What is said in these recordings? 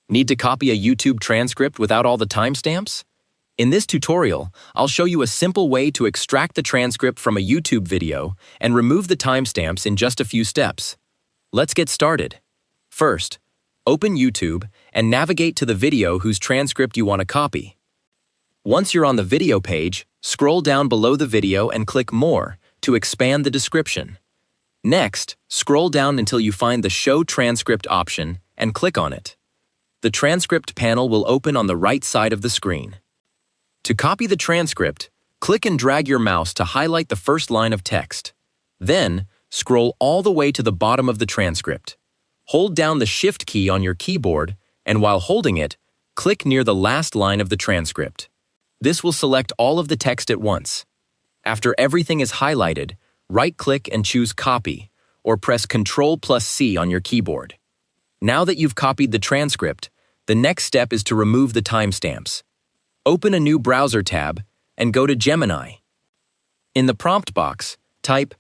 Need to copy a YouTube transcript without all the timestamps? In this tutorial, I'll show you a simple way to extract the transcript from a YouTube video and remove the timestamps in just a few steps. Let's get started. First, open YouTube and navigate to the video whose transcript you want to copy. Once you're on the video page, scroll down below the video and click More to expand the description. Next, scroll down until you find the Show Transcript option and click on it. The transcript panel will open on the right side of the screen. To copy the transcript, click and drag your mouse to highlight the first line of text. Then, scroll all the way to the bottom of the transcript. Hold down the Shift key on your keyboard, and while holding it, click near the last line of the transcript. This will select all of the text at once. After everything is highlighted, right-click and choose Copy, or press Ctrl+C on your keyboard. Now that you've copied the transcript, the next step is to remove the timestamps. Open a new browser tab and go to Gemini. In the prompt box, type,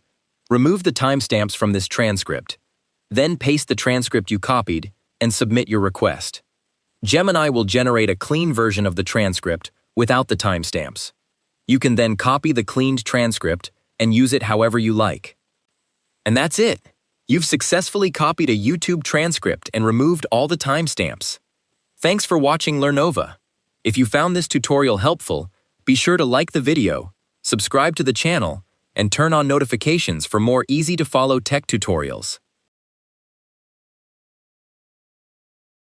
"Remove the timestamps from this transcript." Then paste the transcript you copied and submit your request. Gemini will generate a clean version of the transcript without the timestamps. You can then copy the cleaned transcript and use it however you like. And that's it. You've successfully copied a YouTube transcript and removed all the timestamps. Thanks for watching Learnova. If you found this tutorial helpful, be sure to like the video, subscribe to the channel, and turn on notifications for more easy-to-follow tech tutorials.